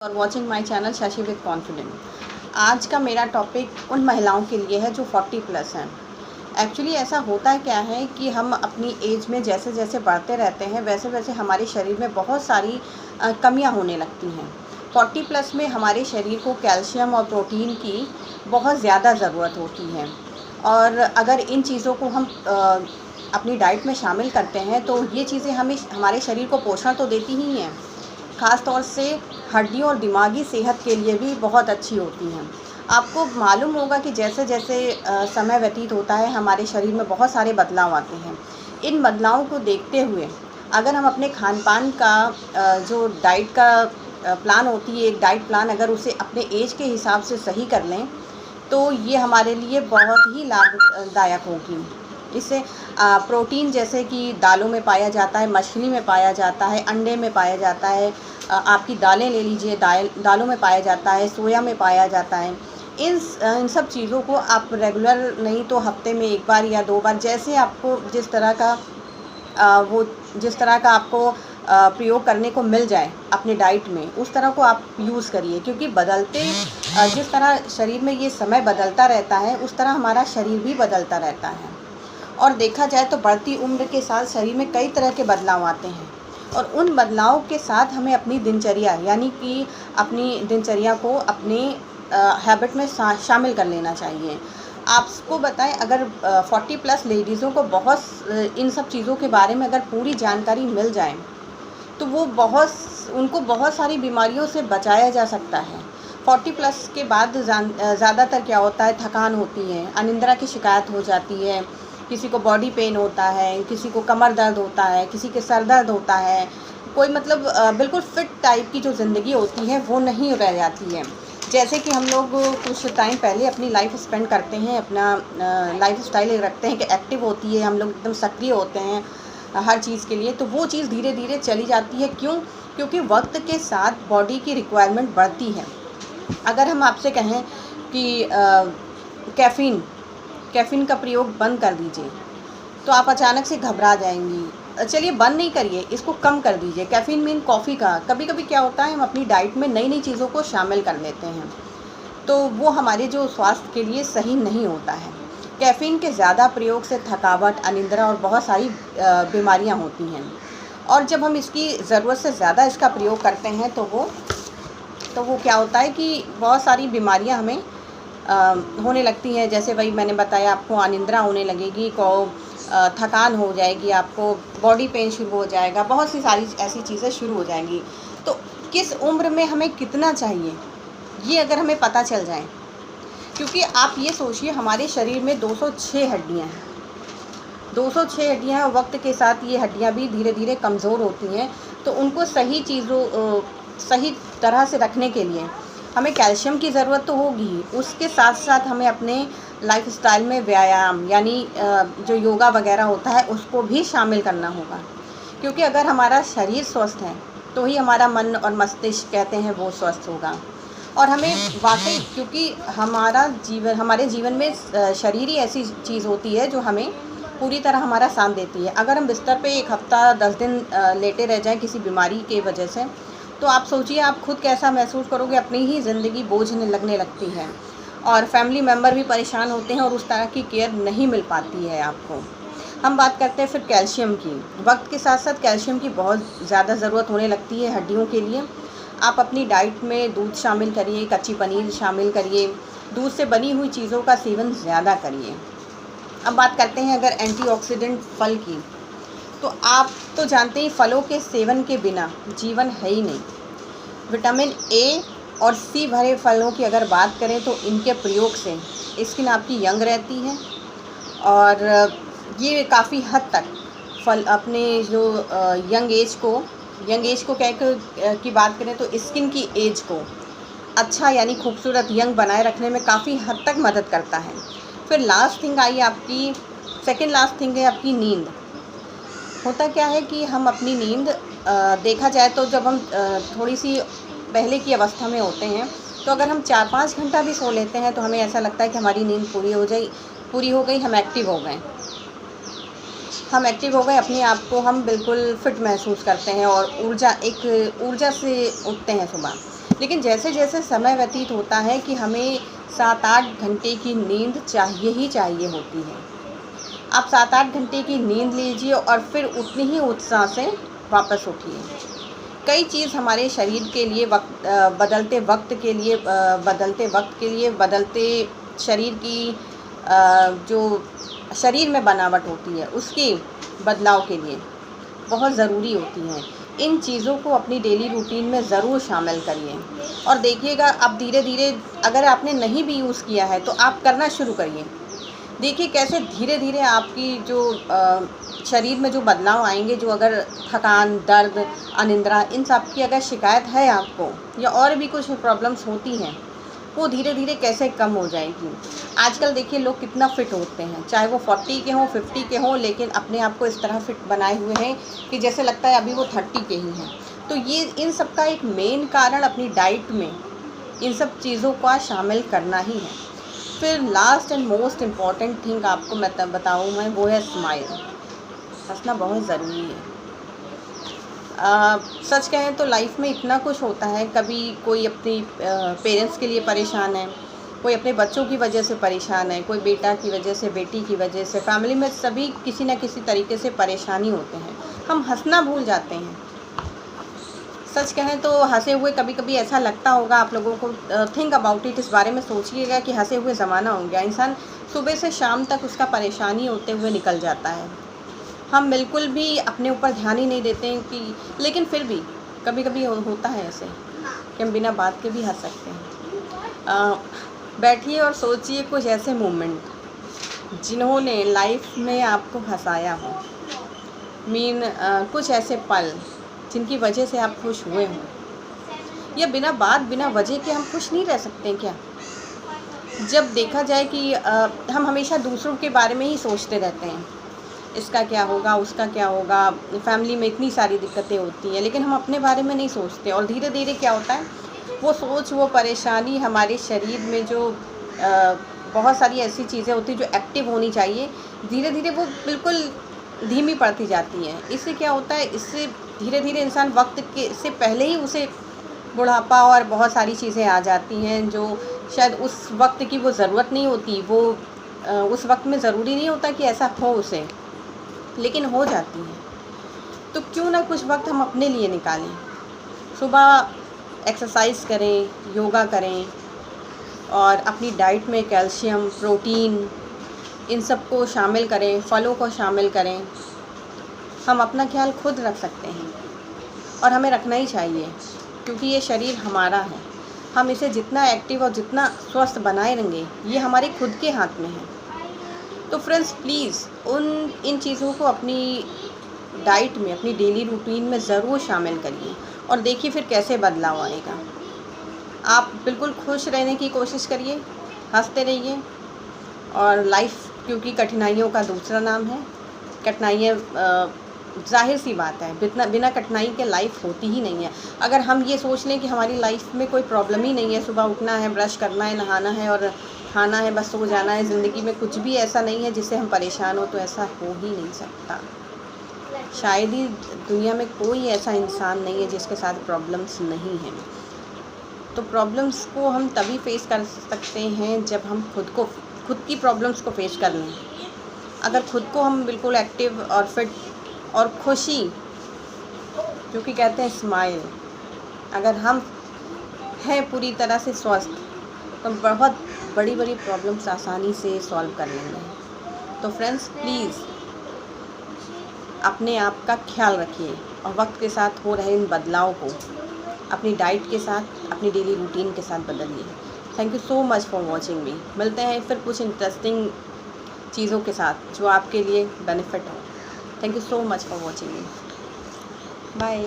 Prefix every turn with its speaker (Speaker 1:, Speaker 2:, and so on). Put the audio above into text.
Speaker 1: और watching my channel Shashi with confident. आज का मेरा टॉपिक उन महिलाओं के लिए है जो 40 प्लस हैं। एक्चुअली ऐसा होता है क्या है कि हम अपनी एज में जैसे जैसे बढ़ते रहते हैं वैसे वैसे हमारे शरीर में बहुत सारी कमियां होने लगती हैं। 40 प्लस में हमारे शरीर को कैल्शियम और प्रोटीन की बहुत ज़्यादा ज़रूरत होती है, और अगर इन चीज़ों को हम अपनी डाइट में शामिल करते हैं तो ये चीज़ें हमें हमारे शरीर को पोषण तो देती ही हैं, ख़ास तौर से हड्डियों और दिमागी सेहत के लिए भी बहुत अच्छी होती हैं। आपको मालूम होगा कि जैसे जैसे समय व्यतीत होता है हमारे शरीर में बहुत सारे बदलाव आते हैं। इन बदलावों को देखते हुए अगर हम अपने खान पान का जो डाइट का प्लान होती है, एक डाइट प्लान अगर उसे अपने एज के हिसाब से सही कर लें तो ये हमारे लिए बहुत ही लाभदायक होगी। इससे प्रोटीन जैसे कि दालों में पाया जाता है, मछली में पाया जाता है, अंडे में पाया जाता है, आपकी दालें ले लीजिए, दालों में पाया जाता है, सोया में पाया जाता है। इन सब चीज़ों को आप रेगुलर नहीं तो हफ्ते में 1 बार या 2 बार, जैसे आपको जिस तरह का आपको प्रयोग करने को मिल जाए अपने डाइट में, उस तरह को आप यूज़ करिए। क्योंकि जिस तरह शरीर में ये समय बदलता रहता है उस तरह हमारा शरीर भी बदलता रहता है। और देखा जाए तो बढ़ती उम्र के साथ शरीर में कई तरह के बदलाव आते हैं, और उन बदलाव के साथ हमें अपनी दिनचर्या यानी कि अपनी दिनचर्या को अपने हैबिट में शामिल कर लेना चाहिए। आपको बताएं, अगर 40 प्लस लेडीज़ों को इन सब चीज़ों के बारे में अगर पूरी जानकारी मिल जाए तो उनको बहुत सारी बीमारियों से बचाया जा सकता है। 40 प्लस के बाद ज़्यादातर क्या होता है, थकान होती है, अनिद्रा की शिकायत हो जाती है, किसी को बॉडी पेन होता है, किसी को कमर दर्द होता है, किसी के सर दर्द होता है। कोई मतलब बिल्कुल फिट टाइप की जो ज़िंदगी होती है वो नहीं रह जाती है। जैसे कि हम लोग कुछ टाइम पहले अपनी लाइफ स्पेंड करते हैं, अपना लाइफ स्टाइल रखते हैं कि एक्टिव होती है, हम लोग एकदम सक्रिय होते हैं हर चीज़ के लिए, तो वो चीज़ धीरे धीरे चली जाती है। क्यों? क्योंकि वक्त के साथ बॉडी की रिक्वायरमेंट बढ़ती है। अगर हम आपसे कहें कि कैफ़ीन का प्रयोग बंद कर दीजिए तो आप अचानक से घबरा जाएंगी। चलिए बंद नहीं करिए, इसको कम कर दीजिए। कैफ़ीन मीन कॉफ़ी का। कभी कभी क्या होता है, हम अपनी डाइट में नई नई चीज़ों को शामिल कर लेते हैं तो वो हमारे जो स्वास्थ्य के लिए सही नहीं होता है। कैफ़ीन के ज़्यादा प्रयोग से थकावट, अनिद्रा और बहुत सारी बीमारियां होती हैं, और जब हम इसकी ज़रूरत से ज़्यादा इसका प्रयोग करते हैं तो वो क्या होता है कि बहुत सारी बीमारियां हमें होने लगती हैं। जैसे वही मैंने बताया, आपको अनिद्रा होने लगेगी, थकान हो जाएगी, आपको बॉडी पेन शुरू हो जाएगा, बहुत सी सारी ऐसी चीज़ें शुरू हो जाएंगी। तो किस उम्र में हमें कितना चाहिए ये अगर हमें पता चल जाए, क्योंकि आप ये सोचिए हमारे शरीर में 206 हड्डियाँ हैं, 206 हड्डियाँ हैं, और वक्त के साथ ये हड्डियाँ भी धीरे धीरे कमज़ोर होती हैं। तो उनको सही तरह से रखने के लिए हमें कैल्शियम की ज़रूरत तो होगी, उसके साथ साथ हमें अपने लाइफ स्टाइल में व्यायाम यानी जो योगा वगैरह होता है उसको भी शामिल करना होगा। क्योंकि अगर हमारा शरीर स्वस्थ है तो ही हमारा मन और मस्तिष्क कहते हैं वो स्वस्थ होगा। और हमें वाकई, क्योंकि हमारे जीवन में शरीर ही ऐसी चीज़ होती है जो हमें पूरी तरह हमारा साथ देती है। अगर हम बिस्तर पे 1 हफ्ता 10 दिन लेटे रह जाएं किसी बीमारी की वजह से, तो आप सोचिए आप खुद कैसा महसूस करोगे। अपनी ही ज़िंदगी बोझ लगने लगती है, और फैमिली मेम्बर भी परेशान होते हैं, और उस तरह की केयर नहीं मिल पाती है आपको। हम बात करते हैं फिर कैल्शियम की। वक्त के साथ साथ कैल्शियम की बहुत ज़्यादा ज़रूरत होने लगती है हड्डियों के लिए। आप अपनी डाइट में दूध शामिल करिए, कच्ची पनीर शामिल करिए, दूध से बनी हुई चीज़ों का सेवन ज़्यादा करिए। अब बात करते हैं अगर एंटीऑक्सीडेंट फल की, तो आप तो जानते ही फलों के सेवन के बिना जीवन है ही नहीं। विटामिन ए और सी भरे फलों की अगर बात करें तो इनके प्रयोग से स्किन आपकी यंग रहती है, और ये काफ़ी हद तक फल अपने जो यंग एज को की बात करें तो स्किन की एज को अच्छा यानी खूबसूरत यंग बनाए रखने में काफ़ी हद तक मदद करता है। फिर सेकंड लास्ट थिंग है आपकी नींद। होता क्या है कि हम अपनी नींद देखा जाए तो जब हम थोड़ी सी पहले की अवस्था में होते हैं तो अगर हम 4-5 घंटा भी सो लेते हैं तो हमें ऐसा लगता है कि हमारी नींद पूरी हो गई, हम एक्टिव हो गए, अपने आप को हम बिल्कुल फिट महसूस करते हैं और ऊर्जा से उठते हैं सुबह। लेकिन जैसे जैसे समय व्यतीत होता है कि हमें 7-8 घंटे की नींद चाहिए ही चाहिए होती है। आप 7-8 घंटे की नींद लीजिए और फिर उतनी ही उत्साह से वापस उठिए। कई चीज़ हमारे शरीर के लिए बदलते वक्त के लिए बदलते शरीर की जो शरीर में बनावट होती है उसके बदलाव के लिए बहुत ज़रूरी होती हैं। इन चीज़ों को अपनी डेली रूटीन में ज़रूर शामिल करिए और देखिएगा अब धीरे धीरे, अगर आपने नहीं भी यूज़ किया है तो आप करना शुरू करिए। देखिए कैसे धीरे धीरे आपकी जो शरीर में जो बदलाव आएंगे। जो अगर थकान, दर्द, अनिद्रा, इन सब की अगर शिकायत है आपको या और भी कुछ प्रॉब्लम्स होती हैं, वो धीरे धीरे कैसे कम हो जाएगी। आजकल देखिए लोग कितना फ़िट होते हैं, चाहे वो 40 के हों, 50 के हों, लेकिन अपने आप को इस तरह फ़िट बनाए हुए हैं कि जैसे लगता है अभी वो 30 के ही हैं। तो ये इन सब का एक मेन कारण अपनी डाइट में इन सब चीज़ों का शामिल करना ही है। फिर last and most important thing आपको मैं बताऊँ मैं, वो है स्माइल। हंसना बहुत ज़रूरी है। सच कहें तो लाइफ में इतना कुछ होता है, कभी कोई अपनी पेरेंट्स के लिए परेशान है, कोई अपने बच्चों की वजह से परेशान है, कोई बेटा की वजह से, बेटी की वजह से, फैमिली में सभी किसी न किसी तरीके से परेशानी होते हैं। हम हंसना भूल जाते हैं। सच कहें तो हंसे हुए कभी कभी ऐसा लगता होगा आप लोगों को, थिंक अबाउट इट, इस बारे में सोचिएगा कि हंसे हुए ज़माना हो गया। इंसान सुबह से शाम तक उसका परेशानी होते हुए निकल जाता है। हम बिल्कुल भी अपने ऊपर ध्यान ही नहीं देते हैं कि, लेकिन फिर भी कभी कभी होता है ऐसे कि हम बिना बात के भी हंस सकते हैं। बैठिए और सोचिए कुछ ऐसे मोमेंट जिन्होंने लाइफ में आपको हंसाया हो। कुछ ऐसे पल जिनकी वजह से आप खुश हुए हों। या बिना बात, बिना वजह के हम खुश नहीं रह सकते क्या? जब देखा जाए कि हम हमेशा दूसरों के बारे में ही सोचते रहते हैं, इसका क्या होगा, उसका क्या होगा, फैमिली में इतनी सारी दिक्कतें होती हैं, लेकिन हम अपने बारे में नहीं सोचते। और धीरे धीरे क्या होता है, वो सोच, वो परेशानी हमारे शरीर में जो बहुत सारी ऐसी चीज़ें होती हैं जो एक्टिव होनी चाहिए, धीरे धीरे वो बिल्कुल धीमी पड़ती जाती हैं। इससे क्या होता है, इससे धीरे धीरे इंसान वक्त के से पहले ही उसे बुढ़ापा और बहुत सारी चीज़ें आ जाती हैं जो शायद उस वक्त की वो ज़रूरत नहीं होती। वो उस वक्त में ज़रूरी नहीं होता कि ऐसा हो उसे, लेकिन हो जाती है। तो क्यों ना कुछ वक्त हम अपने लिए निकालें। सुबह एक्सरसाइज करें, योगा करें और अपनी डाइट में कैल्शियम, प्रोटीन, इन सब को शामिल करें, फलों को शामिल करें। हम अपना ख्याल खुद रख सकते हैं और हमें रखना ही चाहिए, क्योंकि ये शरीर हमारा है। हम इसे जितना एक्टिव और जितना स्वस्थ बनाए रहेंगे, ये हमारे खुद के हाथ में है। तो फ्रेंड्स प्लीज़ इन चीज़ों को अपनी डाइट में, अपनी डेली रूटीन में ज़रूर शामिल करिए और देखिए फिर कैसे बदलाव आएगा। आप बिल्कुल खुश रहने की कोशिश करिए, हंसते रहिए। और लाइफ क्योंकि कठिनाइयों का दूसरा नाम है। कठिनाइयाँ ज़ाहिर सी बात है, बिना कठिनाई के लाइफ होती ही नहीं है। अगर हम ये सोच लें कि हमारी लाइफ में कोई प्रॉब्लम ही नहीं है, सुबह उठना है, ब्रश करना है, नहाना है और खाना है, बस सो जाना है, ज़िंदगी में कुछ भी ऐसा नहीं है जिससे हम परेशान हो, तो ऐसा हो ही नहीं सकता। शायद ही दुनिया में कोई ऐसा इंसान नहीं है जिसके साथ प्रॉब्लम्स नहीं हैं। तो प्रॉब्लम्स को हम तभी फेस कर सकते हैं जब हम खुद की प्रॉब्लम्स को फेस कर लें। अगर खुद को हम बिल्कुल एक्टिव और फिट और खुशी, क्योंकि कहते हैं स्माइल, अगर हम हैं पूरी तरह से स्वस्थ, तो बहुत बड़ी बड़ी प्रॉब्लम्स आसानी से सॉल्व कर लेंगे। तो फ्रेंड्स प्लीज़ अपने आप का ख्याल रखिए और वक्त के साथ हो रहे इन बदलाव को अपनी डाइट के साथ, अपनी डेली रूटीन के साथ बदलिए। Thank you so much for watching मी। मिलते हैं फिर कुछ इंटरेस्टिंग चीज़ों के साथ जो आपके लिए बेनिफिट हो। Thank you so much for watching me. Bye.